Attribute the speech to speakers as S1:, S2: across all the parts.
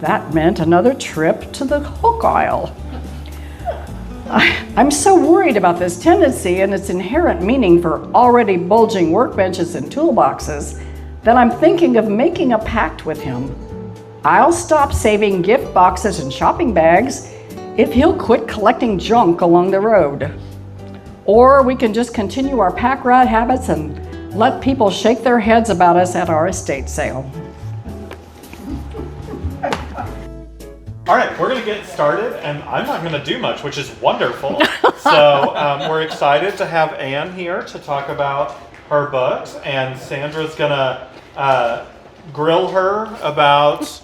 S1: that meant another trip to the hook aisle. I'm so worried about this tendency and its inherent meaning for already bulging workbenches and toolboxes that I'm thinking of making a pact with him. I'll stop saving gift boxes and shopping bags if he'll quit collecting junk along the road. Or we can just continue our pack rat habits and let people shake their heads about us at our estate sale.
S2: All right, we're going to get started, and I'm not going to do much, which is wonderful. So we're excited to have Anne here to talk about her books, and Sandra's going to grill her about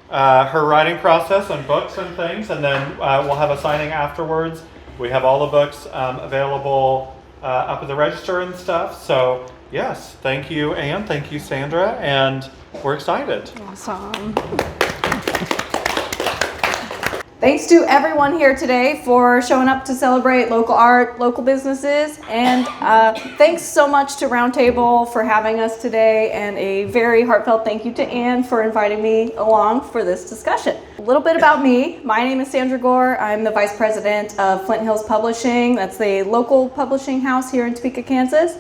S2: her writing process and books and things, and then we'll have a signing afterwards. We have all the books available up at the register and stuff. So yes, thank you, Anne. Thank you, Sandra, and we're excited.
S3: Awesome. Thanks to everyone here today for showing up to celebrate local art, local businesses, and thanks so much to Roundtable for having us today, and a very heartfelt thank you to Anne for inviting me along for this discussion. A little bit about me. My name is Sandra Gore. I'm the Vice President of Flint Hills Publishing. That's the local publishing house here in Topeka, Kansas,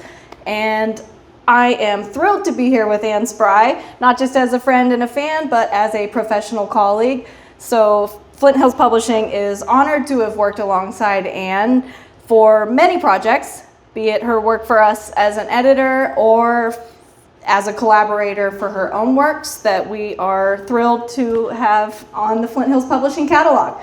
S3: and I am thrilled to be here with Anne Spry, not just as a friend and a fan, but as a professional colleague. So Flint Hills Publishing is honored to have worked alongside Anne for many projects, be it her work for us as an editor or as a collaborator for her own works that we are thrilled to have on the Flint Hills Publishing catalog.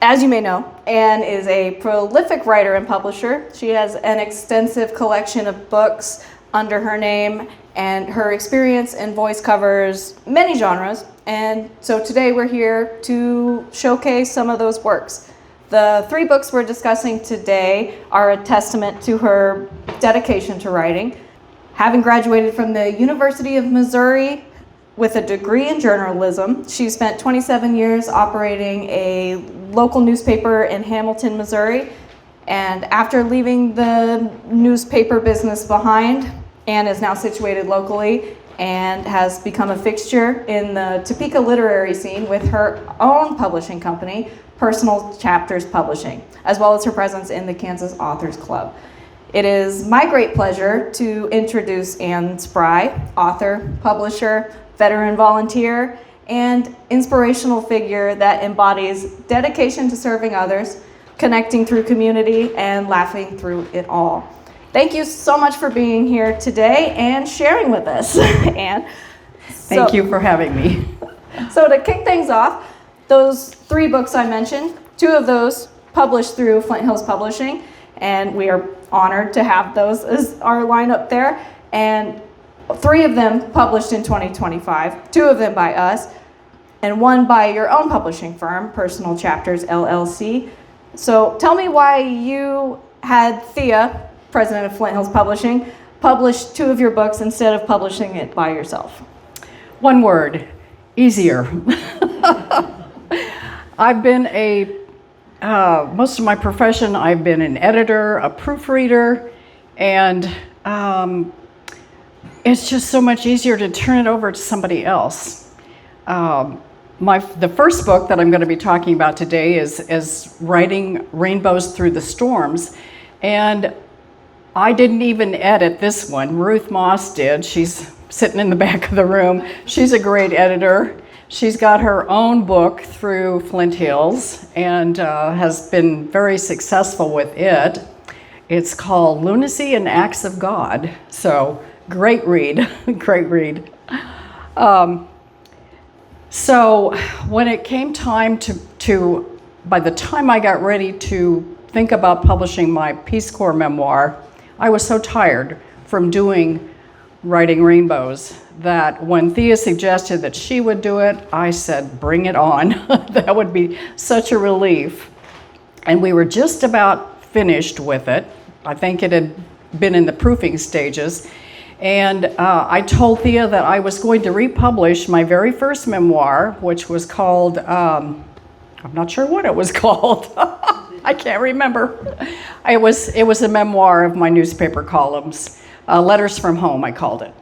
S3: As you may know, Anne is a prolific writer and publisher. She has an extensive collection of books under her name, and her experience and voice covers many genres. And so today we're here to showcase some of those works. The 3 books we're discussing today are a testament to her dedication to writing. Having graduated from the University of Missouri with a degree in journalism, she spent 27 years operating a local newspaper in Hamilton, Missouri. And after leaving the newspaper business behind, Anne is now situated locally and has become a fixture in the Topeka literary scene with her own publishing company, Personal Chapters Publishing, as well as her presence in the Kansas Authors Club. It is my great pleasure to introduce Anne Spry, author, publisher, veteran volunteer, and inspirational figure that embodies dedication to serving others, connecting through community, and laughing through it all. Thank you so much for being here today and sharing with us, Anne.
S1: Thank you for having me.
S3: So to kick things off, those 3 books I mentioned, 2 of those published through Flint Hills Publishing, and we are honored to have those as our lineup there, and 3 of them published in 2025, 2 of them by us, and 1 by your own publishing firm, Personal Chapters LLC. So tell me why you had Thea, president of Flint Hills Publishing, publish 2 of your books instead of publishing it by yourself.
S1: One word: easier. I've been most of my profession, I've been an editor, a proofreader, and it's just so much easier to turn it over to somebody else. The first book that I'm going to be talking about today is Writing Rainbows Through the Storms, and I didn't even edit this one. Ruth Moss did. She's sitting in the back of the room. She's a great editor. She's got her own book through Flint Hills and has been very successful with it. It's called Lunacy and Acts of God. So great read, great read. So when it came time by the time I got ready to think about publishing my Peace Corps memoir, I was so tired from doing Writing Rainbows that when Thea suggested that she would do it, I said, bring it on. That would be such a relief. And we were just about finished with it. I think it had been in the proofing stages. And I told Thea that I was going to republish my very first memoir, which was called, I'm not sure what it was called. I can't remember. It was a memoir of my newspaper columns, Letters from Home, I called it.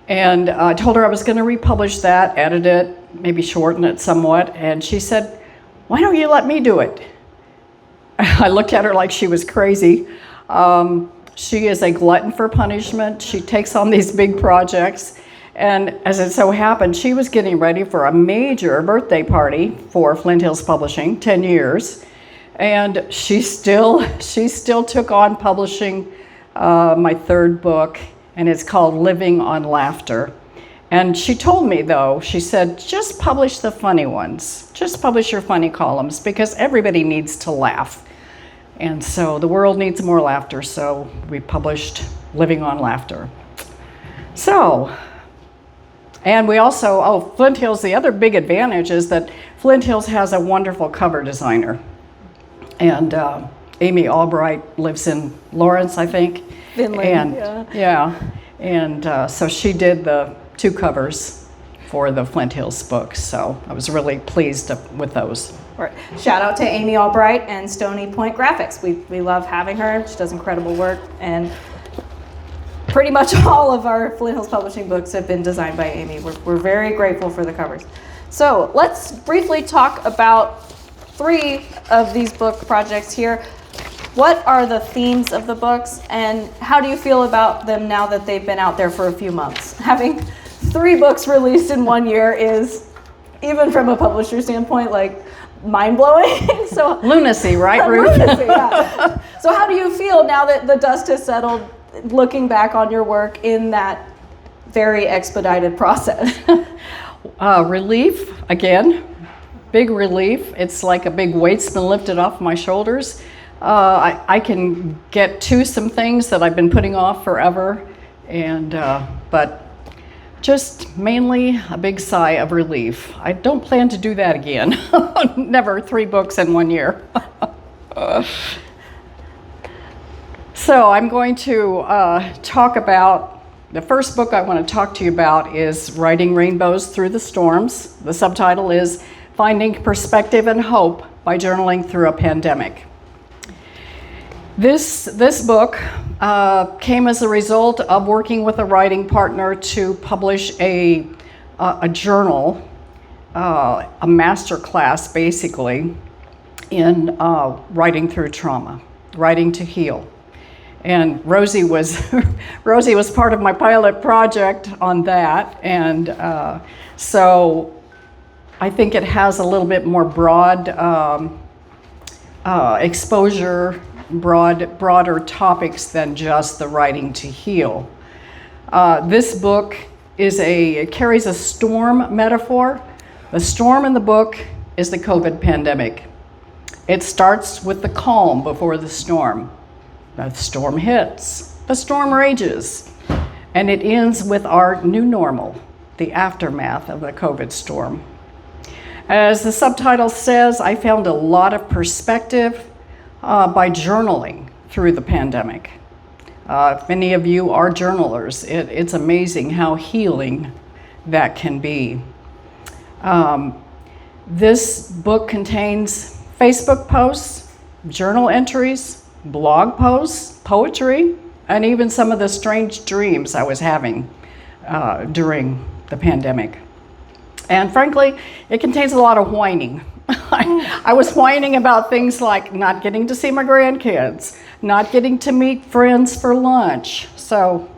S1: And I told her I was going to republish that, edit it, maybe shorten it somewhat. And she said, "Why don't you let me do it?" I looked at her like she was crazy. She is a glutton for punishment. She takes on these big projects. And as it so happened, she was getting ready for a major birthday party for Flint Hills Publishing, 10 years. And she still took on publishing my third book, and it's called Living on Laughter. And she told me, though, she said, just publish the funny ones. Just publish your funny columns, because everybody needs to laugh. And so the world needs more laughter, so we published Living on Laughter. So, and we also, Flint Hills, the other big advantage is that Flint Hills has a wonderful cover designer. And Amy Albright lives in Lawrence, I think.
S3: Finland,
S1: and, yeah. And so she did the 2 covers for the Flint Hills books, so I was really pleased with those.
S3: Right. Shout out to Amy Albright and Stony Point Graphics. We love having her. She does incredible work, and pretty much all of our Flint Hills Publishing books have been designed by Amy. We're very grateful for the covers. So let's briefly talk about 3 of these book projects here. What are the themes of the books, and how do you feel about them now that they've been out there for a few months? Having 3 books released in 1 year is, even from a publisher standpoint, like mind-blowing. So
S1: lunacy, right, Ruth?
S3: Lunacy, yeah. So how do you feel now that the dust has settled, looking back on your work in that very expedited process?
S1: Relief, again, big relief. It's like a big weight's been lifted off my shoulders. I can get to some things that I've been putting off forever, and but just mainly a big sigh of relief. I don't plan to do that again. Never 3 books in 1 year. So I'm going to talk about, the first book I want to talk to you about is Writing Rainbows Through the Storms. The subtitle is Finding Perspective and Hope by Journaling Through a Pandemic. This book came as a result of working with a writing partner to publish a journal, a master class basically, in writing through trauma, writing to heal. And Rosie was part of my pilot project on that, and so I think it has a little bit more broad exposure, broader topics than just the writing to heal. This book it carries a storm metaphor. The storm in the book is the COVID pandemic. It starts with the calm before the storm. The storm hits, the storm rages, and it ends with our new normal, the aftermath of the COVID storm. As the subtitle says, I found a lot of perspective by journaling through the pandemic. If any of you are journalers, it's amazing how healing that can be. This book contains Facebook posts, journal entries, blog posts, poetry, and even some of the strange dreams I was having during the pandemic. And frankly, it contains a lot of whining. I was whining about things like not getting to see my grandkids, not getting to meet friends for lunch. So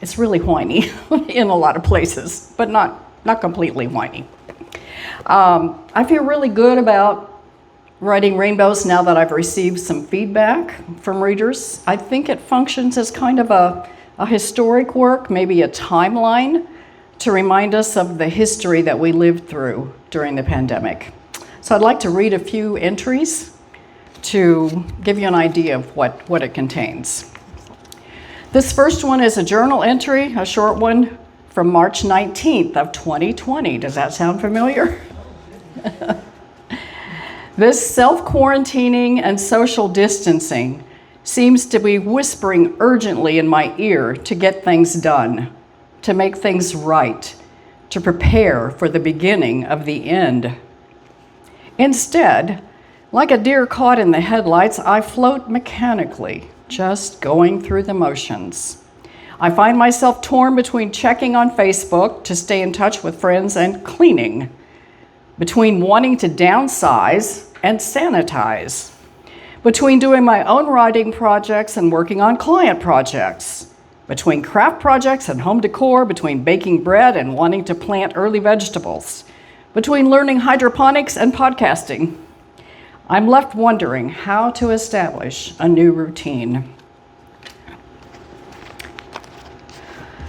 S1: it's really whiny in a lot of places, but not completely whiny. I feel really good about Writing Rainbows now that I've received some feedback from readers. I think it functions as kind of a historic work, maybe a timeline to remind us of the history that we lived through during the pandemic. So I'd like to read a few entries to give you an idea of what it contains. This first one is a journal entry, a short one from March 19th of 2020. Does that sound familiar? This self-quarantining and social distancing seems to be whispering urgently in my ear to get things done, to make things right, to prepare for the beginning of the end. Instead, like a deer caught in the headlights, I float mechanically, just going through the motions. I find myself torn between checking on Facebook to stay in touch with friends and cleaning between wanting to downsize and sanitize, between doing my own writing projects and working on client projects, between craft projects and home decor, between baking bread and wanting to plant early vegetables, between learning hydroponics and podcasting. I'm left wondering how to establish a new routine.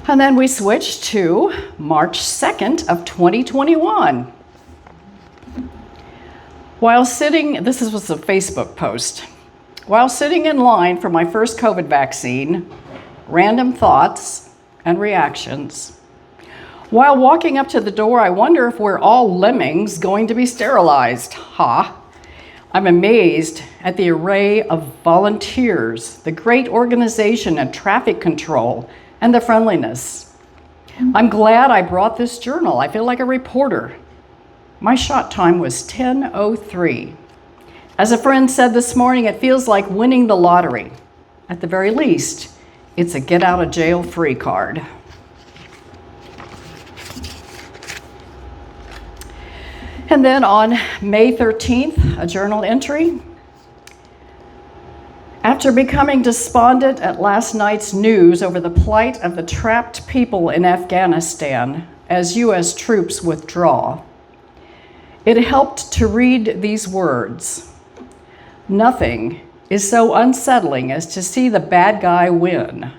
S1: And then we switched to March 2nd of 2021. While sitting, this was a Facebook post. While sitting in line for my first COVID vaccine, random thoughts and reactions. While walking up to the door, I wonder if we're all lemmings going to be sterilized. Ha! I'm amazed at the array of volunteers, the great organization and traffic control, and the friendliness. I'm glad I brought this journal. I feel like a reporter. My shot time was 10:03. As a friend said this morning, it feels like winning the lottery. At the very least, it's a get out of jail free card. And then on May 13th, a journal entry. After becoming despondent at last night's news over the plight of the trapped people in Afghanistan as U.S. troops withdraw, it helped to read these words. Nothing is so unsettling as to see the bad guy win,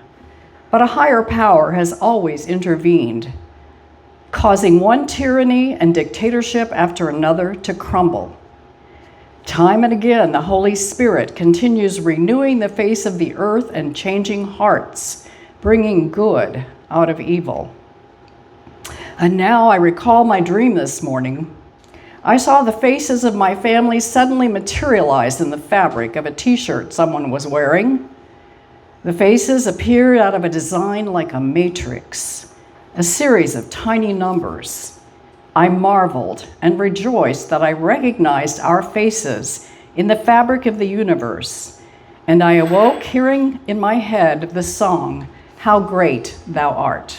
S1: but a higher power has always intervened, causing one tyranny and dictatorship after another to crumble. Time and again, the Holy Spirit continues renewing the face of the earth and changing hearts, bringing good out of evil. And now I recall my dream this morning. I saw the faces of my family suddenly materialize in the fabric of a t-shirt someone was wearing. The faces appeared out of a design like a matrix, a series of tiny numbers. I marveled and rejoiced that I recognized our faces in the fabric of the universe, and I awoke hearing in my head the song, "How Great Thou Art."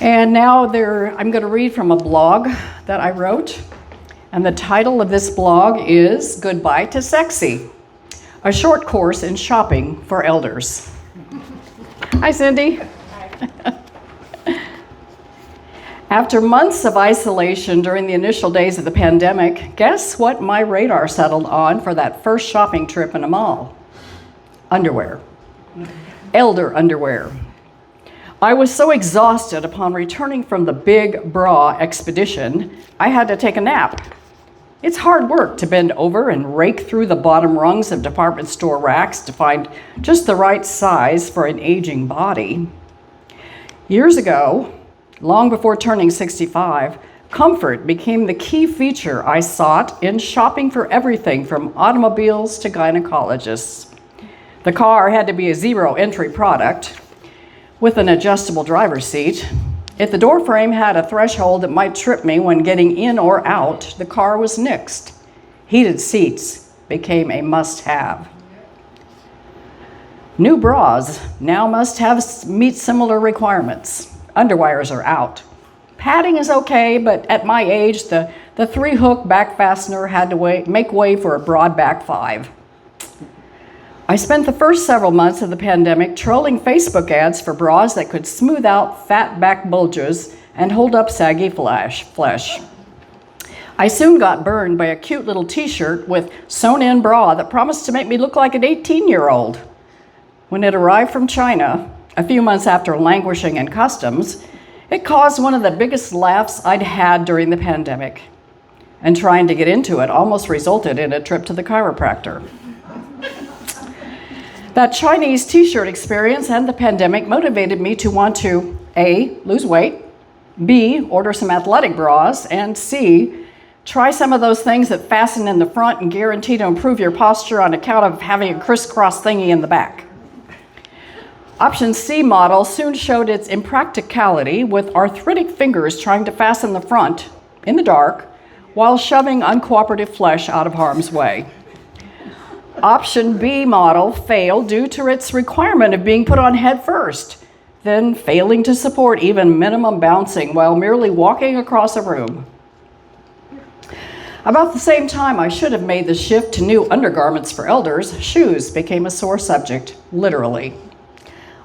S1: And now I'm going to read from a blog that I wrote, and the title of this blog is Goodbye to Sexy, a short course in shopping for elders. Hi, Cindy. After months of isolation during the initial days of the pandemic, guess what my radar settled on for that first shopping trip in a mall? Underwear. Elder underwear. I was so exhausted upon returning from the big bra expedition, I had to take a nap. It's hard work to bend over and rake through the bottom rungs of department store racks to find just the right size for an aging body. Years ago, long before turning 65, comfort became the key feature I sought in shopping for everything from automobiles to gynecologists. The car had to be a zero-entry product with an adjustable driver's seat. If the door frame had a threshold that might trip me when getting in or out, the car was nixed. Heated seats became a must-have. New bras now must meet similar requirements. Underwires are out. Padding is okay, but at my age, the 3-hook back fastener had to make way for a broad back 5. I spent the first several months of the pandemic trolling Facebook ads for bras that could smooth out fat back bulges and hold up saggy flesh. I soon got burned by a cute little t-shirt with sewn-in bra that promised to make me look like an 18-year-old. When it arrived from China, a few months after languishing in customs, it caused one of the biggest laughs I'd had during the pandemic. And trying to get into it almost resulted in a trip to the chiropractor. That Chinese t-shirt experience and the pandemic motivated me to want to A, lose weight, B, order some athletic bras, and C, try some of those things that fasten in the front and guarantee to improve your posture on account of having a crisscross thingy in the back. Option C model soon showed its impracticality with arthritic fingers trying to fasten the front in the dark while shoving uncooperative flesh out of harm's way. Option B model failed due to its requirement of being put on head first, then failing to support even minimum bouncing while merely walking across a room. About the same time I should have made the shift to new undergarments for elders, shoes became a sore subject, literally.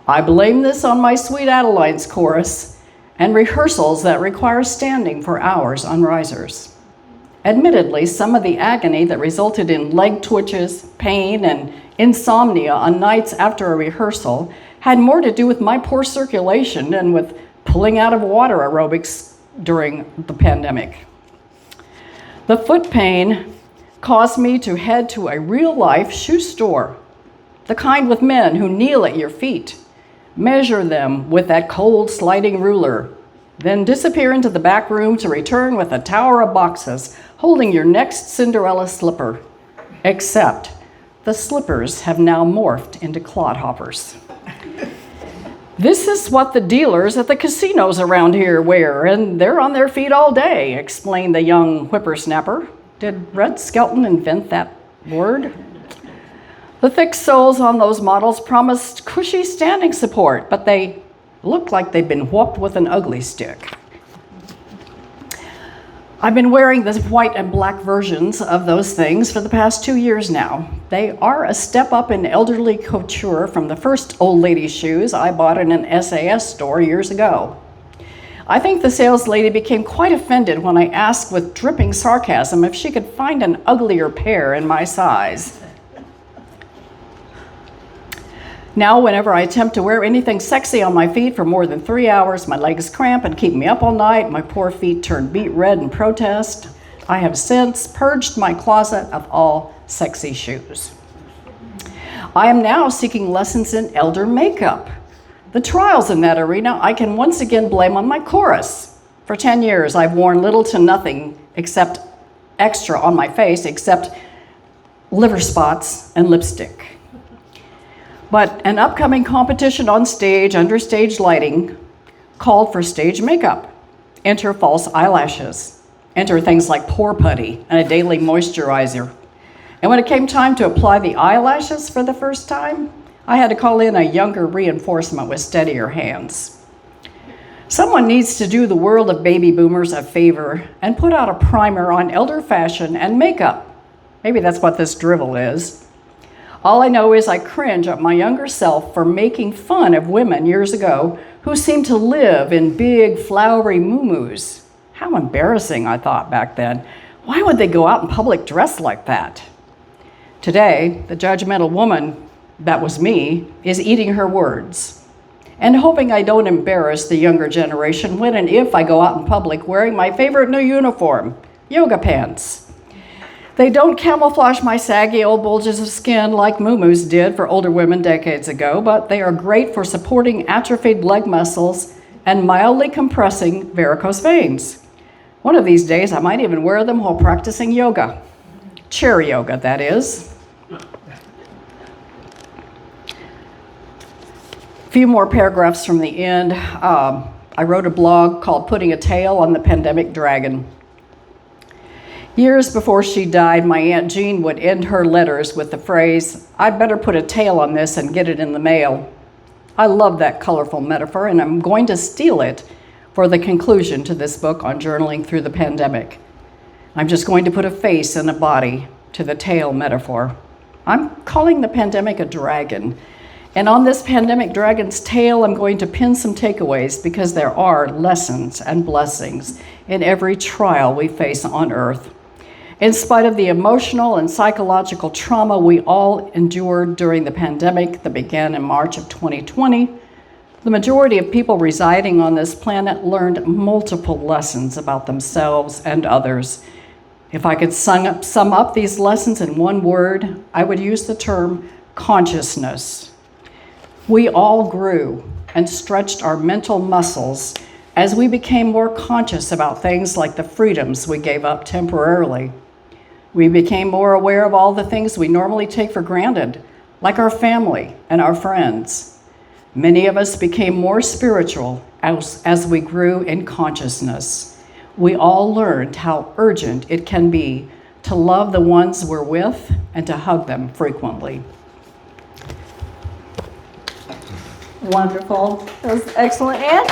S1: I blame this on my Sweet Adeline's chorus and rehearsals that require standing for hours on risers. Admittedly, some of the agony that resulted in leg twitches, pain, and insomnia on nights after a rehearsal had more to do with my poor circulation than with pulling out of water aerobics during the pandemic. The foot pain caused me to head to a real-life shoe store, the kind with men who kneel at your feet, measure them with that cold sliding ruler, then disappear into the back room to return with a tower of boxes holding your next Cinderella slipper. Except the slippers have now morphed into clodhoppers. This is what the dealers at the casinos around here wear, and they're on their feet all day, explained the young whippersnapper. Did Red Skelton invent that word? The thick soles on those models promised cushy standing support, but they look like they've been whopped with an ugly stick. I've been wearing the white and black versions of those things for the past 2 years now. They are a step up in elderly couture from the first old lady shoes I bought in an SAS store years ago. I think the sales lady became quite offended when I asked with dripping sarcasm if she could find an uglier pair in my size. Now, whenever I attempt to wear anything sexy on my feet for more than 3 hours, my legs cramp and keep me up all night. My poor feet turn beet red in protest. I have since purged my closet of all sexy shoes. I am now seeking lessons in elder makeup. The trials in that arena I can once again blame on my chorus. For 10 years, I've worn little to nothing except extra on my face, except liver spots and lipstick. But an upcoming competition on stage under stage lighting called for stage makeup. Enter false eyelashes. Enter things like pore putty and a daily moisturizer. And when it came time to apply the eyelashes for the first time, I had to call in a younger reinforcement with steadier hands. Someone needs to do the world of baby boomers a favor and put out a primer on elder fashion and makeup. Maybe that's what this drivel is. All I know is I cringe at my younger self for making fun of women years ago who seemed to live in big, flowery muumuus. How embarrassing, I thought back then. Why would they go out in public dressed like that? Today, the judgmental woman, that was me, is eating her words and hoping I don't embarrass the younger generation when and if I go out in public wearing my favorite new uniform, yoga pants. They don't camouflage my saggy old bulges of skin like muumuus did for older women decades ago, but they are great for supporting atrophied leg muscles and mildly compressing varicose veins. One of these days, I might even wear them while practicing yoga. Chair yoga, that is. A few more paragraphs from the end. I wrote a blog called Putting a Tail on the Pandemic Dragon. Years before she died, my Aunt Jean would end her letters with the phrase, "I'd better put a tail on this and get it in the mail." I love that colorful metaphor, and I'm going to steal it for the conclusion to this book on journaling through the pandemic. I'm just going to put a face and a body to the tail metaphor. I'm calling the pandemic a dragon. And on this pandemic dragon's tail, I'm going to pin some takeaways because there are lessons and blessings in every trial we face on earth. In spite of the emotional and psychological trauma we all endured during the pandemic that began in March of 2020, the majority of people residing on this planet learned multiple lessons about themselves and others. If I could sum up these lessons in one word, I would use the term consciousness. We all grew and stretched our mental muscles as we became more conscious about things like the freedoms we gave up temporarily. We became more aware of all the things we normally take for granted, like our family and our friends. Many of us became more spiritual as we grew in consciousness. We all learned how urgent it can be to love the ones we're with, and to hug them frequently.
S3: Wonderful. That was excellent. And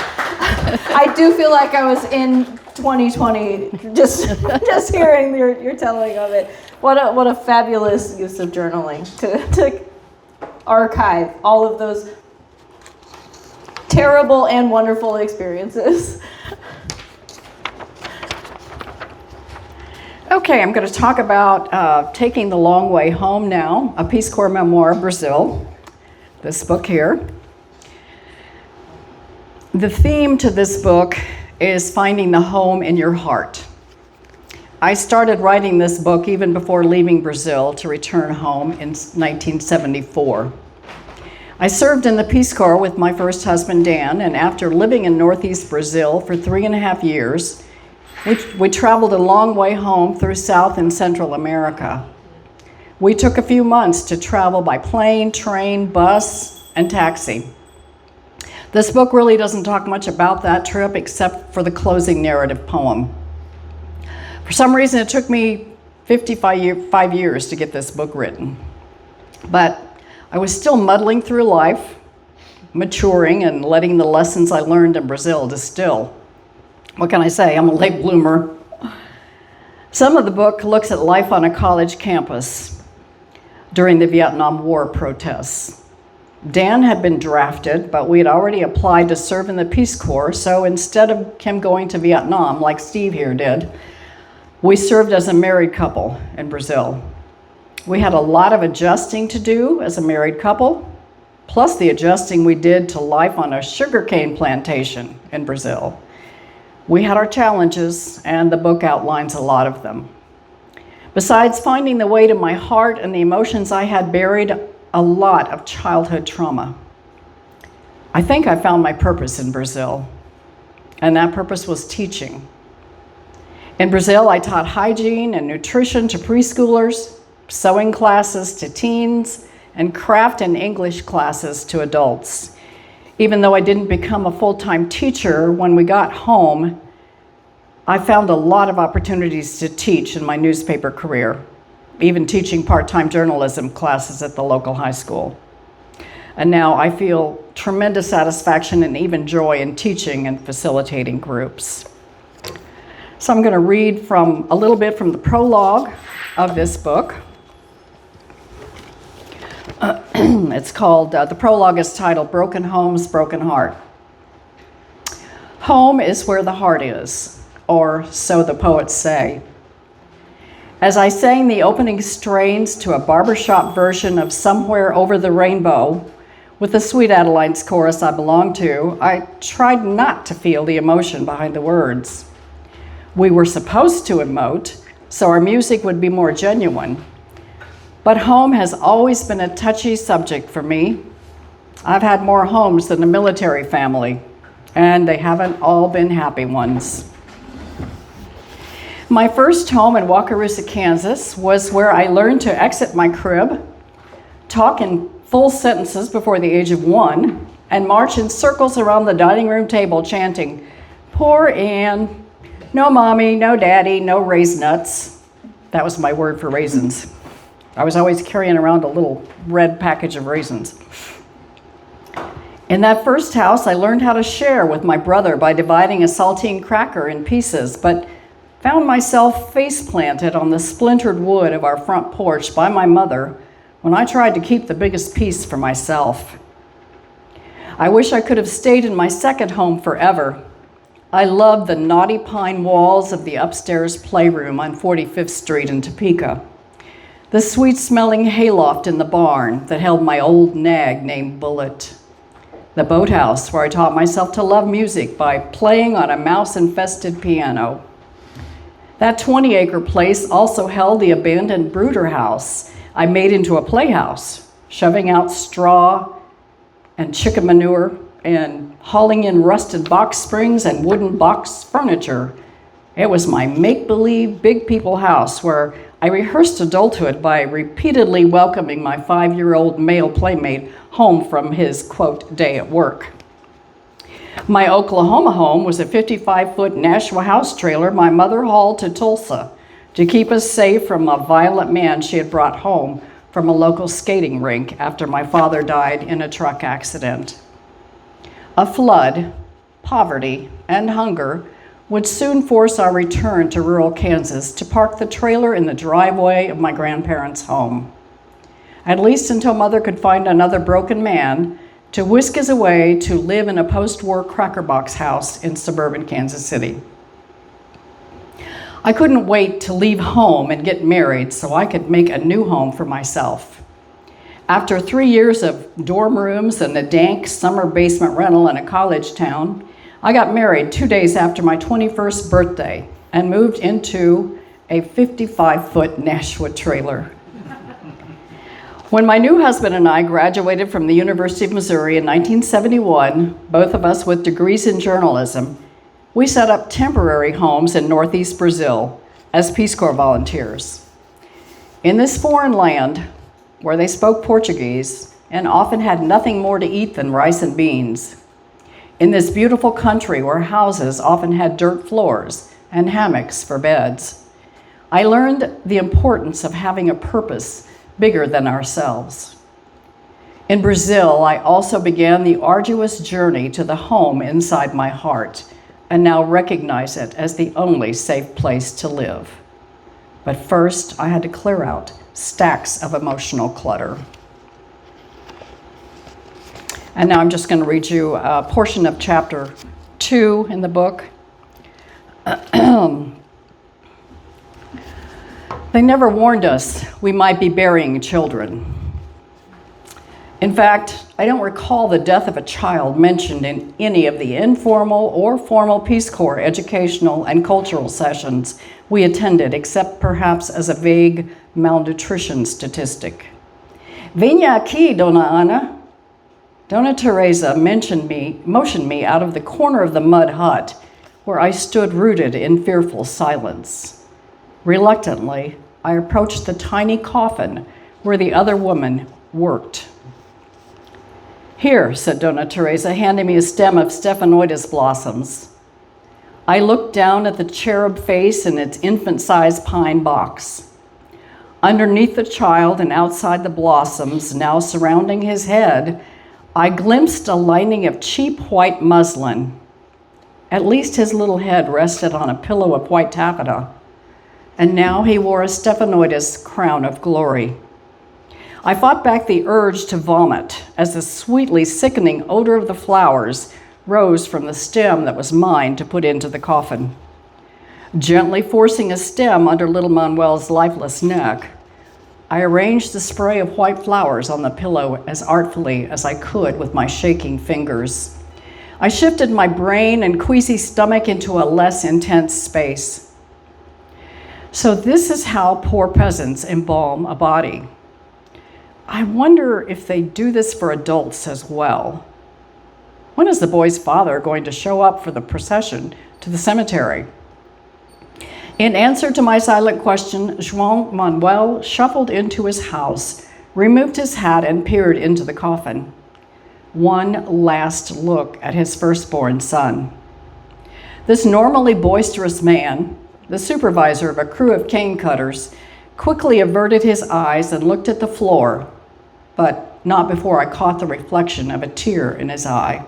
S3: I do feel like I was in 2020 just hearing your telling of it. What a fabulous use of journaling to archive all of those terrible and wonderful experiences.
S1: Okay, I'm going to talk about Taking the Long Way Home now, a Peace Corps memoir, Brazil. This book here. The theme to this book is finding the home in your heart. I started writing this book even before leaving Brazil to return home in 1974. I served in the Peace Corps with my first husband, Dan, and after living in Northeast Brazil for 3.5 years, we traveled a long way home through South and Central America. We took a few months to travel by plane, train, bus, and taxi. This book really doesn't talk much about that trip except for the closing narrative poem. For some reason, it took me 5 years to get this book written. But I was still muddling through life, maturing, and letting the lessons I learned in Brazil distill. What can I say? I'm a late bloomer. Some of the book looks at life on a college campus during the Vietnam War protests. Dan had been drafted, but we had already applied to serve in the Peace Corps, so instead of him going to Vietnam, like Steve here did, we served as a married couple in Brazil. We had a lot of adjusting to do as a married couple, plus the adjusting we did to life on a sugarcane plantation in Brazil. We had our challenges, and the book outlines a lot of them. Besides finding the way to my heart and the emotions I had buried, a lot of childhood trauma. I think I found my purpose in Brazil, and that purpose was teaching. In Brazil, I taught hygiene and nutrition to preschoolers, sewing classes to teens, and craft and English classes to adults. Even though I didn't become a full-time teacher, when we got home, I found a lot of opportunities to teach in my newspaper career, even teaching part-time journalism classes at the local high school. And now I feel tremendous satisfaction and even joy in teaching and facilitating groups. So I'm going to read from a little bit from the prologue of this book. It's called, the prologue is titled, Broken Homes, Broken Heart. Home is where the heart is, or so the poets say. As I sang the opening strains to a barbershop version of Somewhere Over the Rainbow with the Sweet Adelines chorus I belong to, I tried not to feel the emotion behind the words. We were supposed to emote, so our music would be more genuine. But home has always been a touchy subject for me. I've had more homes than a military family, and they haven't all been happy ones. My first home in Wakarusa, Kansas was where I learned to exit my crib, talk in full sentences before the age of 1, and march in circles around the dining room table chanting, "Poor Anne, no mommy, no daddy, no raisin nuts." That was my word for raisins. I was always carrying around a little red package of raisins. In that first house, I learned how to share with my brother by dividing a saltine cracker in pieces, but found myself face-planted on the splintered wood of our front porch by my mother when I tried to keep the biggest piece for myself. I wish I could have stayed in my second home forever. I loved the knotty pine walls of the upstairs playroom on 45th Street in Topeka, the sweet-smelling hayloft in the barn that held my old nag named Bullet, the boathouse where I taught myself to love music by playing on a mouse-infested piano. That 20-acre place also held the abandoned brooder house I made into a playhouse, shoving out straw and chicken manure and hauling in rusted box springs and wooden box furniture. It was my make-believe big people house where I rehearsed adulthood by repeatedly welcoming my 5-year-old male playmate home from his, quote, day at work. My Oklahoma home was a 55-foot Nashua house trailer my mother hauled to Tulsa to keep us safe from a violent man she had brought home from a local skating rink after my father died in a truck accident. A flood, poverty, and hunger would soon force our return to rural Kansas to park the trailer in the driveway of my grandparents' home, at least until Mother could find another broken man to whisk us away to live in a post-war cracker box house in suburban Kansas City. I couldn't wait to leave home and get married so I could make a new home for myself. After 3 years of dorm rooms and a dank summer basement rental in a college town, I got married 2 days after my 21st birthday and moved into a 55-foot Nashua trailer. When my new husband and I graduated from the University of Missouri in 1971, both of us with degrees in journalism, we set up temporary homes in Northeast Brazil as Peace Corps volunteers. In this foreign land, where they spoke Portuguese and often had nothing more to eat than rice and beans, in this beautiful country where houses often had dirt floors and hammocks for beds, I learned the importance of having a purpose bigger than ourselves. In Brazil, I also began the arduous journey to the home inside my heart, and now recognize it as the only safe place to live. But first, I had to clear out stacks of emotional clutter. And now I'm just going to read you a portion of chapter 2 in the book. They never warned us we might be burying children. In fact, I don't recall the death of a child mentioned in any of the informal or formal Peace Corps educational and cultural sessions we attended, except perhaps as a vague malnutrition statistic. Venha aqui, Dona Ana. Dona Teresa motioned me out of the corner of the mud hut, where I stood rooted in fearful silence. Reluctantly, I approached the tiny coffin where the other woman worked. Here, said Dona Teresa, handing me a stem of stephanotis blossoms. I looked down at the cherub face in its infant-sized pine box. Underneath the child and outside the blossoms now surrounding his head, I glimpsed a lining of cheap white muslin. At least his little head rested on a pillow of white taffeta, and now he wore a stephanotis crown of glory. I fought back the urge to vomit as the sweetly sickening odor of the flowers rose from the stem that was mine to put into the coffin. Gently forcing a stem under little Manuel's lifeless neck, I arranged the spray of white flowers on the pillow as artfully as I could with my shaking fingers. I shifted my brain and queasy stomach into a less intense space. So this is how poor peasants embalm a body. I wonder if they do this for adults as well. When is the boy's father going to show up for the procession to the cemetery? In answer to my silent question, João Manuel shuffled into his house, removed his hat, and peered into the coffin. One last look at his firstborn son. This normally boisterous man, the supervisor of a crew of cane cutters, quickly averted his eyes and looked at the floor, but not before I caught the reflection of a tear in his eye.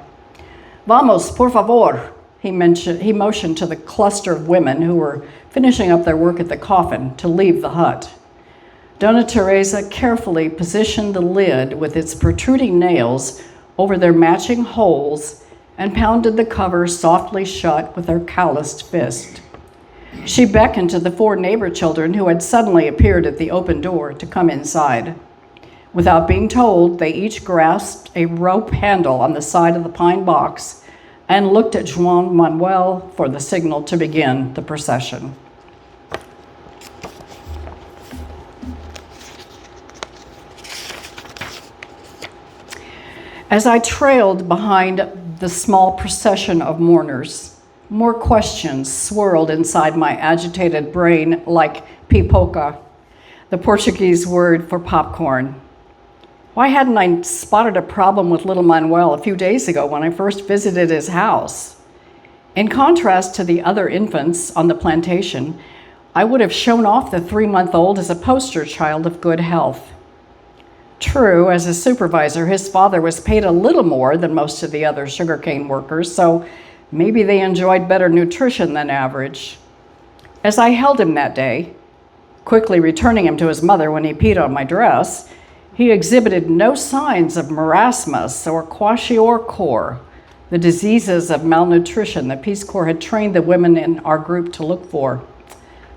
S1: Vamos, por favor, he motioned to the cluster of women who were finishing up their work at the coffin to leave the hut. Dona Teresa carefully positioned the lid with its protruding nails over their matching holes and pounded the cover softly shut with her calloused fist. She beckoned to the 4 neighbor children who had suddenly appeared at the open door to come inside. Without being told, they each grasped a rope handle on the side of the pine box and looked at João Manuel for the signal to begin the procession. As I trailed behind the small procession of mourners, more questions swirled inside my agitated brain like pipoca, the Portuguese word for popcorn. Why hadn't I spotted a problem with little Manuel a few days ago when I first visited his house? In contrast to the other infants on the plantation, I would have shown off the 3-month-old as a poster child of good health. True, as a supervisor, his father was paid a little more than most of the other sugarcane workers, so maybe they enjoyed better nutrition than average. As I held him that day, quickly returning him to his mother when he peed on my dress, he exhibited no signs of marasmus or kwashiorkor, the diseases of malnutrition that Peace Corps had trained the women in our group to look for.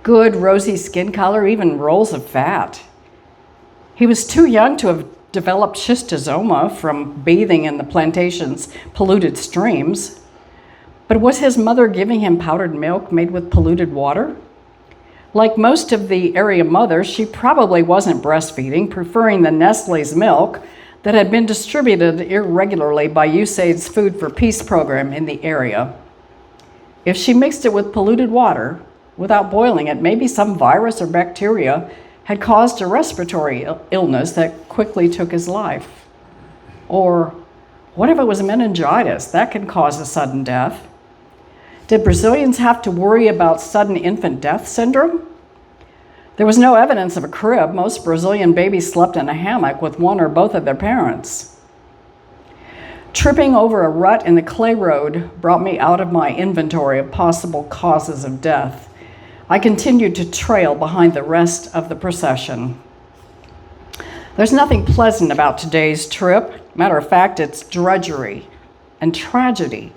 S1: Good rosy skin color, even rolls of fat. He was too young to have developed schistosoma from bathing in the plantation's polluted streams. But was his mother giving him powdered milk made with polluted water? Like most of the area mothers, she probably wasn't breastfeeding, preferring the Nestle's milk that had been distributed irregularly by USAID's Food for Peace program in the area. If she mixed it with polluted water, without boiling it, maybe some virus or bacteria had caused a respiratory illness that quickly took his life. Or what if it was meningitis? That can cause a sudden death. Did Brazilians have to worry about sudden infant death syndrome? There was no evidence of a crib. Most Brazilian babies slept in a hammock with one or both of their parents. Tripping over a rut in the clay road brought me out of my inventory of possible causes of death. I continued to trail behind the rest of the procession. There's nothing pleasant about today's trip. Matter of fact, it's drudgery and tragedy.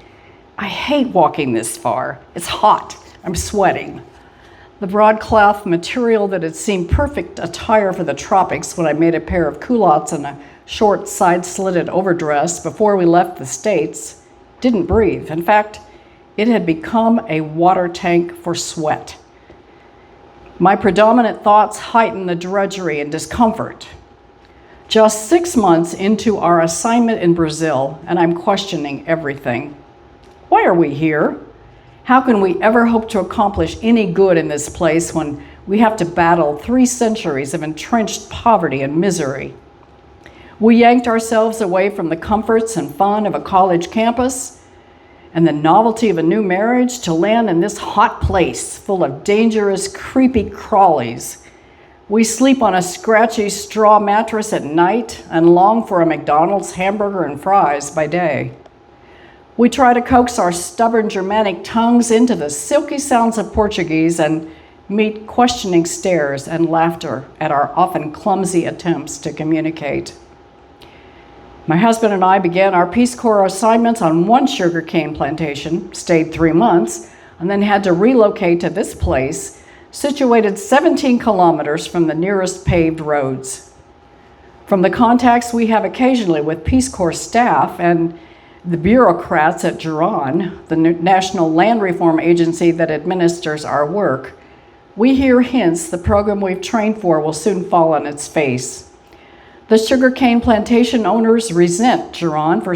S1: I hate walking this far. It's hot. I'm sweating. The broadcloth material that had seemed perfect attire for the tropics when I made a pair of culottes and a short side-slitted overdress before we left the States didn't breathe. In fact, it had become a water tank for sweat. My predominant thoughts heightened the drudgery and discomfort. Just 6 months into our assignment in Brazil, and I'm questioning everything. Why are we here? How can we ever hope to accomplish any good in this place when we have to battle 3 centuries of entrenched poverty and misery? We yanked ourselves away from the comforts and fun of a college campus and the novelty of a new marriage to land in this hot place full of dangerous, creepy crawlies. We sleep on a scratchy straw mattress at night and long for a McDonald's hamburger and fries by day. We try to coax our stubborn Germanic tongues into the silky sounds of Portuguese and meet questioning stares and laughter at our often clumsy attempts to communicate. My husband and I began our Peace Corps assignments on one sugarcane plantation, stayed 3 months, and then had to relocate to this place, situated 17 kilometers from the nearest paved roads. From the contacts we have occasionally with Peace Corps staff and the bureaucrats at Giron, the National Land Reform Agency that administers our work, we hear hints the program we've trained for will soon fall on its face. The sugarcane plantation owners resent Giron for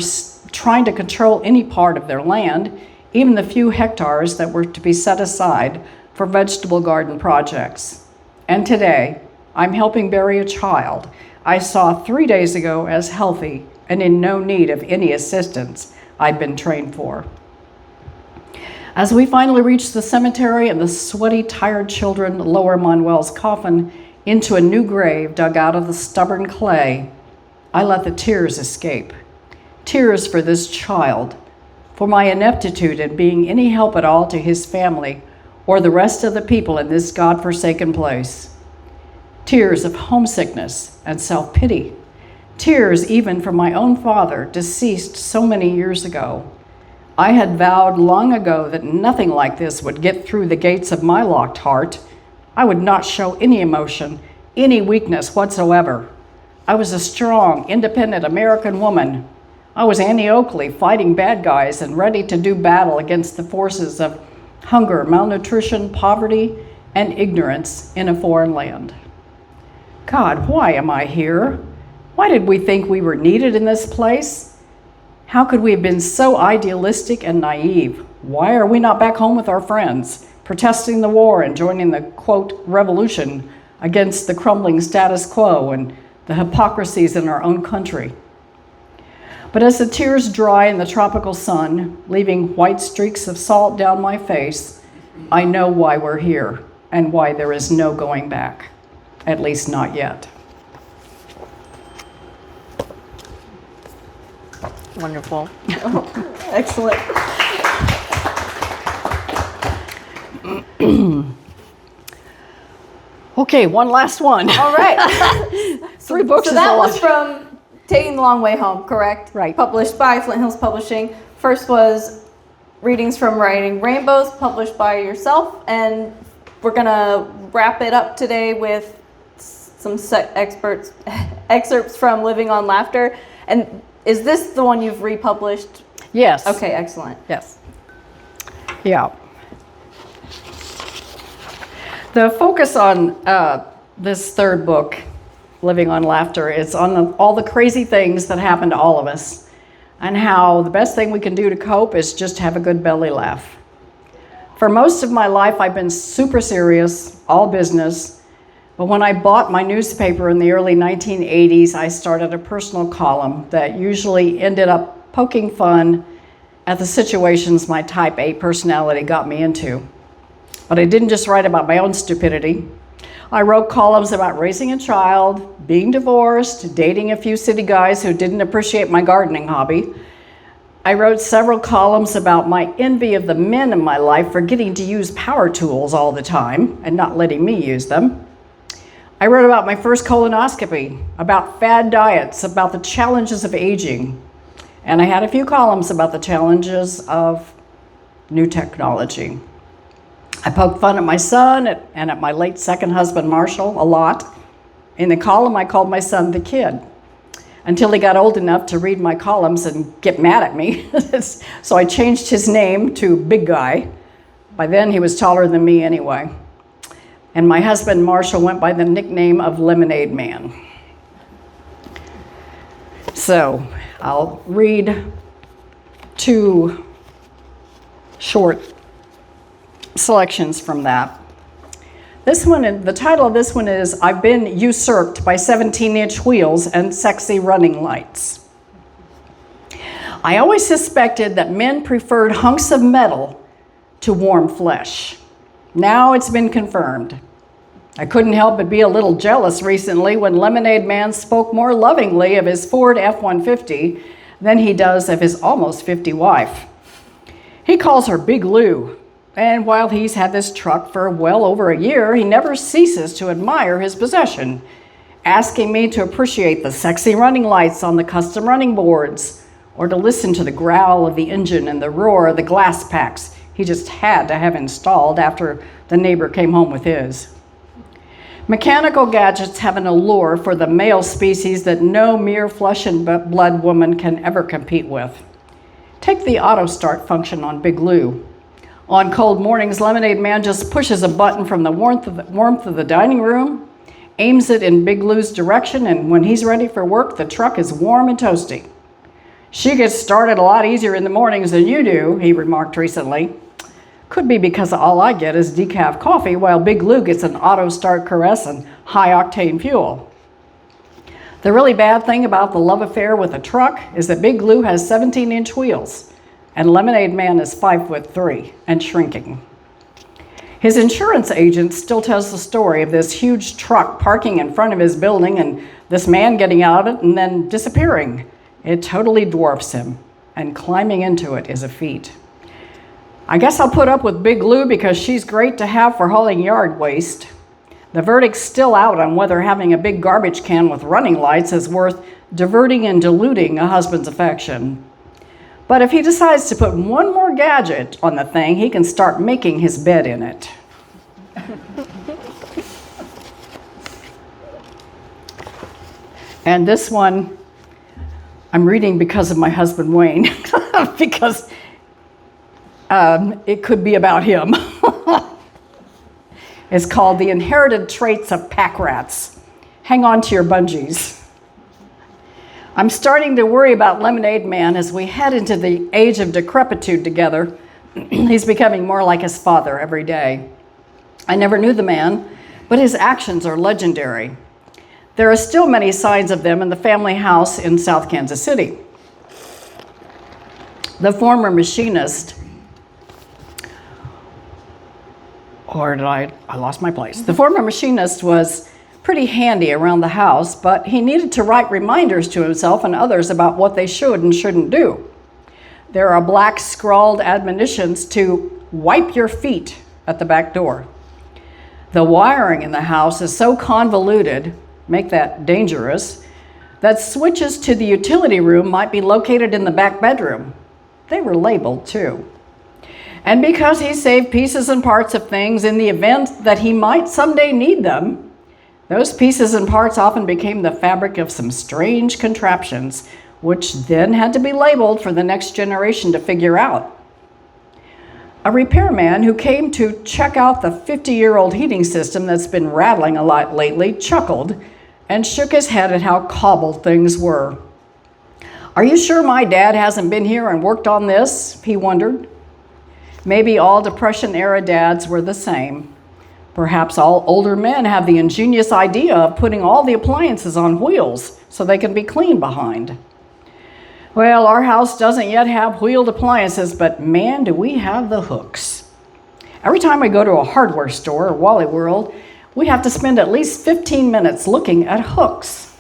S1: trying to control any part of their land, even the few hectares that were to be set aside for vegetable garden projects. And today, I'm helping bury a child I saw 3 days ago as healthy and in no need of any assistance I'd been trained for. As we finally reached the cemetery and the sweaty, tired children lower Manuel's coffin into a new grave dug out of the stubborn clay, I let the tears escape. Tears for this child, for my ineptitude in being any help at all to his family or the rest of the people in this God-forsaken place. Tears of homesickness and self-pity. Tears even for my own father, deceased so many years ago. I had vowed long ago that nothing like this would get through the gates of my locked heart. I would not show any emotion, any weakness whatsoever. I was a strong, independent American woman. I was Annie Oakley, fighting bad guys and ready to do battle against the forces of hunger, malnutrition, poverty, and ignorance in a foreign land. God, why am I here? Why did we think we were needed in this place? How could we have been so idealistic and naive? Why are we not back home with our friends, protesting the war and joining the, quote, revolution against the crumbling status quo and the hypocrisies in our own country? But as the tears dry in the tropical sun, leaving white streaks of salt down my face, I know why we're here. and why there is no going back, at least not yet.
S3: Wonderful. Excellent.
S1: Okay, one last one.
S3: All right.
S1: 3 books
S3: So
S1: is
S3: that
S1: a
S3: was
S1: lot.
S3: from Taking the Long Way Home, correct?
S1: Right.
S3: Published by Flint Hills Publishing. First was Readings from Writing Rainbows, published by yourself, and we're gonna wrap it up today with some excerpts from Living on Laughter. And is this the one you've republished?
S1: Yes.
S3: Okay, excellent.
S1: Yes. Yeah. The focus on this third book, Living on Laughter, is on all the crazy things that happen to all of us, and how the best thing we can do to cope is just have a good belly laugh. For most of my life, I've been super serious, all business, but when I bought my newspaper in the early 1980s, I started a personal column that usually ended up poking fun at the situations my type A personality got me into. But I didn't just write about my own stupidity. I wrote columns about raising a child, being divorced, dating a few city guys who didn't appreciate my gardening hobby. I wrote several columns about my envy of the men in my life for getting to use power tools all the time and not letting me use them. I wrote about my first colonoscopy, about fad diets, about the challenges of aging. And I had a few columns about the challenges of new technology. I poked fun at my son and at my late second husband, Marshall, a lot. In the column, I called my son the Kid, until he got old enough to read my columns and get mad at me. So I changed his name to Big Guy. By then, he was taller than me anyway. And my husband, Marshall, went by the nickname of Lemonade Man. So I'll read 2 short selections from that. This one, the title of this one is I've Been Usurped by 17-inch Wheels and Sexy Running Lights. I always suspected that men preferred hunks of metal to warm flesh. Now it's been confirmed. I couldn't help but be a little jealous recently when Lemonade Man spoke more lovingly of his Ford F-150 than he does of his almost 50 wife. He calls her Big Lou, and while he's had this truck for well over a year, he never ceases to admire his possession, asking me to appreciate the sexy running lights on the custom running boards, or to listen to the growl of the engine and the roar of the glass packs he just had to have installed after the neighbor came home with his. Mechanical gadgets have an allure for the male species that no mere flesh and blood woman can ever compete with. Take the auto start function on Big Lou. On cold mornings, Lemonade Man just pushes a button from the warmth of the dining room, aims it in Big Lou's direction, and when he's ready for work, the truck is warm and toasty. She gets started a lot easier in the mornings than you do, he remarked recently. Could be because all I get is decaf coffee while Big Lou gets an auto start caress and high octane fuel. The really bad thing about the love affair with a truck is that Big Lou has 17-inch wheels and Lemonade Man is 5'3" and shrinking. His insurance agent still tells the story of this huge truck parking in front of his building and this man getting out of it and then disappearing. It totally dwarfs him, and climbing into it is a feat. I guess I'll put up with Big Lou because she's great to have for hauling yard waste. The verdict's still out on whether having a big garbage can with running lights is worth diverting and diluting a husband's affection. But if he decides to put one more gadget on the thing, he can start making his bed in it. And this one I'm reading because of my husband Wayne, because it could be about him. It's called The Inherited Traits of Pack Rats. Hang on to your bungees. I'm starting to worry about Lemonade Man as we head into the age of decrepitude together. He's becoming more like his father every day. I never knew the man, but his actions are legendary. There are still many signs of them in the family house in South Kansas City. The former machinist Or did I lost my place. The former machinist was pretty handy around the house, but he needed to write reminders to himself and others about what they should and shouldn't do. There are black scrawled admonitions to wipe your feet at the back door. The wiring in the house is so convoluted, make that dangerous, that switches to the utility room might be located in the back bedroom. They were labeled too. And because he saved pieces and parts of things in the event that he might someday need them, those pieces and parts often became the fabric of some strange contraptions, which then had to be labeled for the next generation to figure out. A repairman who came to check out the 50-year-old heating system that's been rattling a lot lately chuckled and shook his head at how cobbled things were. "Are you sure my dad hasn't been here and worked on this?" he wondered. Maybe all Depression-era dads were the same. Perhaps all older men have the ingenious idea of putting all the appliances on wheels so they can be clean behind. Well, our house doesn't yet have wheeled appliances, but man, do we have the hooks. Every time we go to a hardware store or Wally World, we have to spend at least 15 minutes looking at hooks.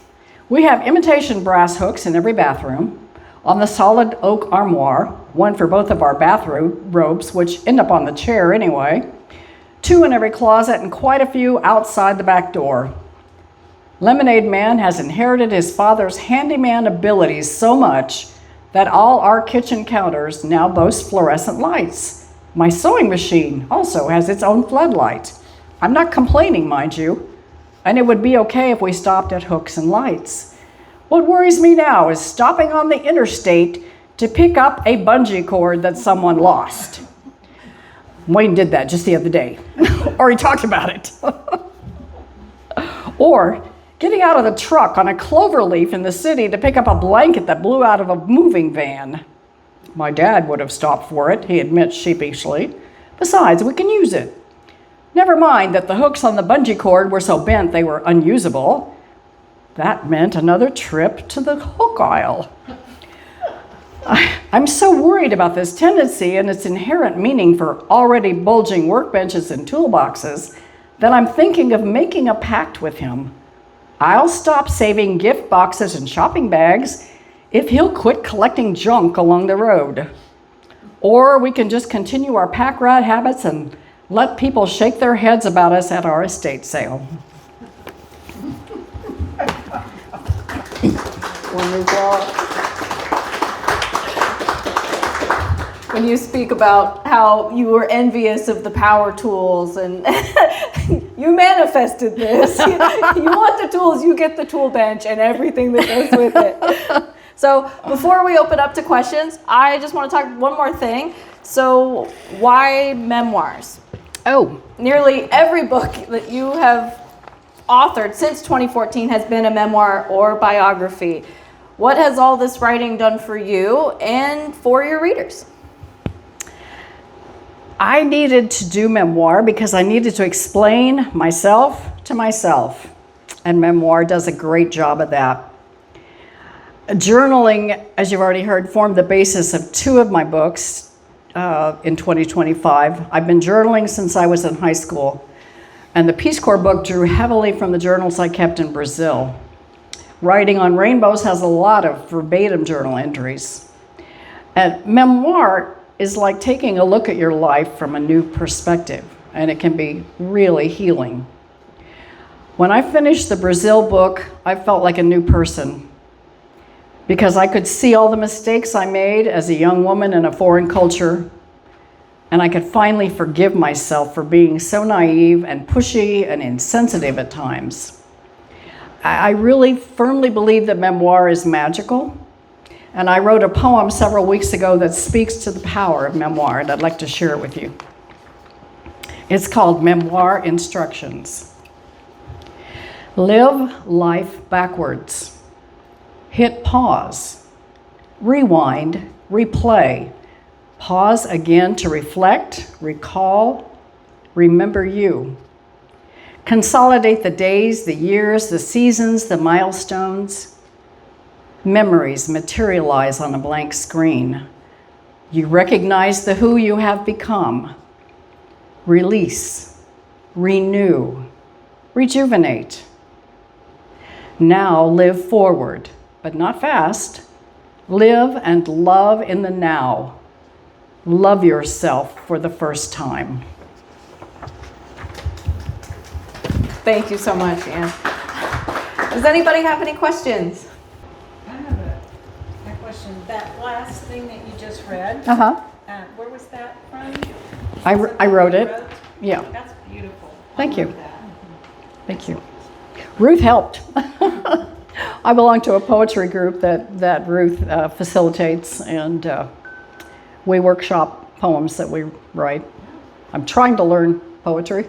S1: We have imitation brass hooks in every bathroom, on the solid oak armoire, one for both of our bathrobes, which end up on the chair anyway, 2 in every closet, and quite a few outside the back door. Lemonade Man has inherited his father's handyman abilities so much that all our kitchen counters now boast fluorescent lights. My sewing machine also has its own floodlight. I'm not complaining, mind you, and it would be okay if we stopped at hooks and lights. What worries me now is stopping on the interstate to pick up a bungee cord that someone lost. Wayne did that just the other day, or he talked about it. Or getting out of the truck on a clover leaf in the city to pick up a blanket that blew out of a moving van. My dad would have stopped for it, he admits sheepishly. Besides, we can use it. Never mind that the hooks on the bungee cord were so bent they were unusable. That meant another trip to the hook aisle. I'm so worried about this tendency and its inherent meaning for already bulging workbenches and toolboxes that I'm thinking of making a pact with him. I'll stop saving gift boxes and shopping bags if he'll quit collecting junk along the road. Or we can just continue our pack rat habits and let people shake their heads about us at our estate sale.
S3: When you speak about how you were envious of the power tools and you manifested this. You want the tools, you get the tool bench and everything that goes with it. So before we open up to questions, I just want to talk one more thing. So why memoirs?
S1: Oh,
S3: Nearly every book that you have authored since 2014 has been a memoir or biography. What has all this writing done for you and for your readers?
S1: I needed to do memoir because I needed to explain myself to myself, and memoir does a great job of that. Journaling, as you've already heard, formed the basis of 2 of my books in 2025. I've been journaling since I was in high school, and the Peace Corps book drew heavily from the journals I kept in Brazil. Writing on Rainbows has a lot of verbatim journal entries. And memoir is like taking a look at your life from a new perspective, and it can be really healing. When I finished the Brazil book, I felt like a new person because I could see all the mistakes I made as a young woman in a foreign culture, and I could finally forgive myself for being so naive and pushy and insensitive at times. I really firmly believe that memoir is magical. And I wrote a poem several weeks ago that speaks to the power of memoir, and I'd like to share it with you. It's called Memoir Instructions. Live life backwards. Hit pause. Rewind, replay. Pause again to reflect, recall, remember you. Consolidate the days, the years, the seasons, the milestones. Memories materialize on a blank screen. You recognize the who you have become. Release, renew, rejuvenate. Now live forward, but not fast. Live and love in the now. Love yourself for the first time.
S3: Thank you so much, Anne. Does anybody have any questions?
S4: I have a question. That last thing that you just read, where was that from?
S1: I wrote it. Yeah.
S4: That's beautiful.
S1: Thank you.
S4: I love that.
S1: Thank you. Ruth helped. I belong to a poetry group that Ruth facilitates, and we workshop poems that we write. I'm trying to learn poetry.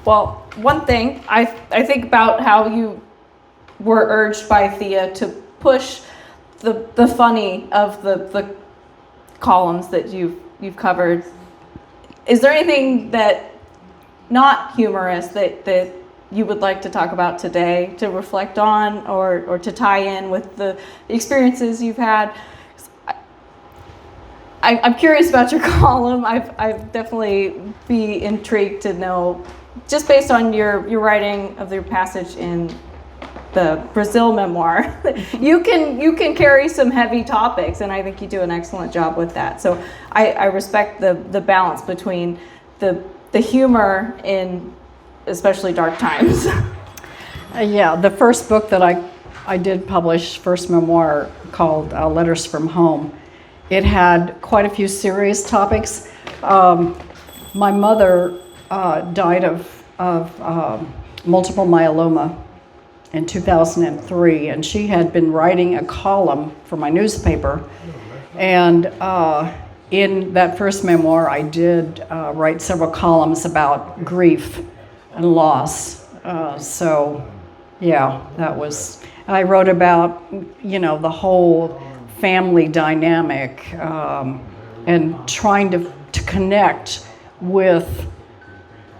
S3: Well, one thing, I think about how you were urged by Thea to push the funny of the columns that you've covered. Is there anything that not humorous that you would like to talk about today, to reflect on, or to tie in with the experiences you've had? I'm curious about your column. I'd definitely be intrigued to know, just based on your writing of your passage in the Brazil memoir, you can carry some heavy topics, and I think you do an excellent job with that. So I respect the balance between the humor in especially dark times.
S1: Yeah, the first book that I did publish, first memoir called Letters from Home, it had quite a few serious topics. My mother died of multiple myeloma in 2003, and she had been writing a column for my newspaper. And in that first memoir, I did write several columns about grief and loss. So, yeah, that was. I wrote about, the whole family dynamic and trying to connect with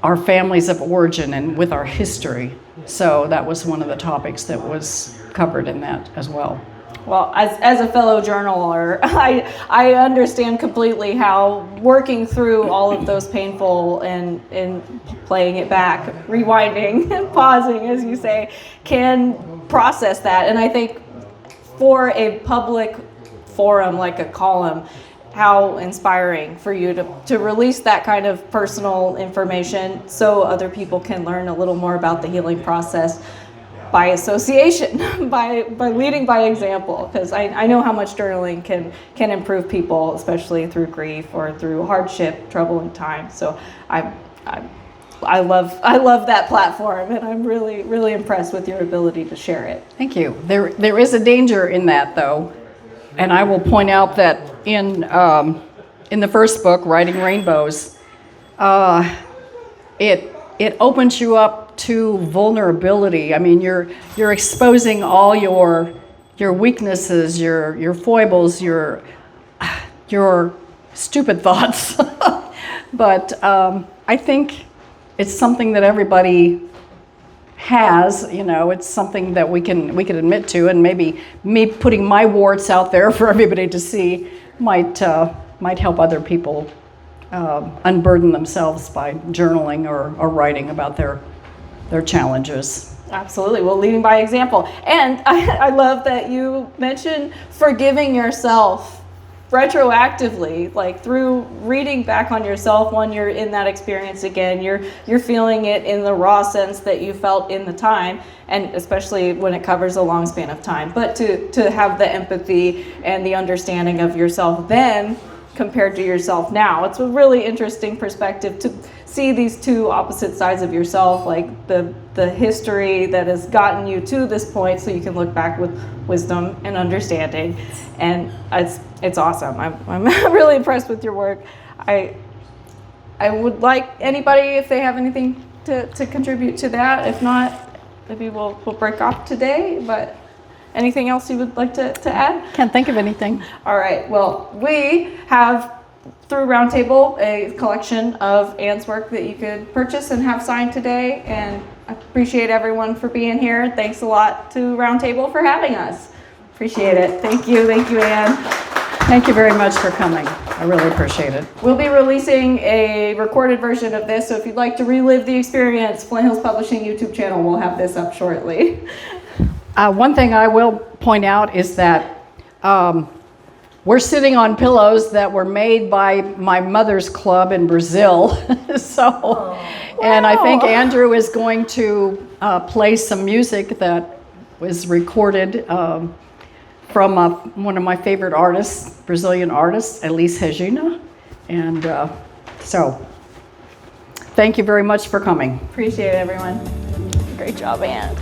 S1: our families of origin and with our history. So that was one of the topics that was covered in that as well.
S3: Well, as a fellow journaler, I understand completely how working through all of those painful and playing it back, rewinding and pausing, as you say, can process that. And I think for a public forum like a column, how inspiring for you to release that kind of personal information so other people can learn a little more about the healing process by association, by leading by example, because I know how much journaling can improve people, especially through grief or through hardship, troubling times. So I love that platform, and I'm really, really impressed with your ability to share it.
S1: Thank you. There is a danger in that, though, and I will point out that in the first book, Writing Rainbows, it opens you up to vulnerability. I mean, you're exposing all your weaknesses, your foibles, your stupid thoughts. But I think it's something that everybody has. It's something that we can admit to, and maybe me putting my warts out there for everybody to see might help other people unburden themselves by journaling or writing about their challenges.
S3: Absolutely. Well, leading by example. And I love that you mentioned forgiving yourself retroactively, like through reading back on yourself when you're in that experience again. You're feeling it in the raw sense that you felt in the time, and especially when it covers a long span of time. But to have the empathy and the understanding of yourself then compared to yourself now. It's a really interesting perspective to see these two opposite sides of yourself, like the history that has gotten you to this point, so you can look back with wisdom and understanding. And it's awesome. I'm really impressed with your work. I would like anybody, if they have anything to contribute to that. If not, maybe we'll break off today. But anything else you would like to add?
S1: Can't think of anything.
S3: All right. Well, we have, through Roundtable, a collection of Anne's work that you could purchase and have signed today. And I appreciate everyone for being here. Thanks a lot to Roundtable for having us. Appreciate it. Thank you. Thank you, Anne.
S1: Thank you very much for coming. I really appreciate it.
S3: We'll be releasing a recorded version of this, so if you'd like to relive the experience, Flint Hills Publishing YouTube channel will have this up shortly.
S1: One thing I will point out is that we're sitting on pillows that were made by my mother's club in Brazil. And I think Andrew is going to play some music that was recorded from one of my favorite artists, Brazilian artist, Elis Regina. And so, thank you very much for coming.
S3: Appreciate it, everyone. Great job, Anne.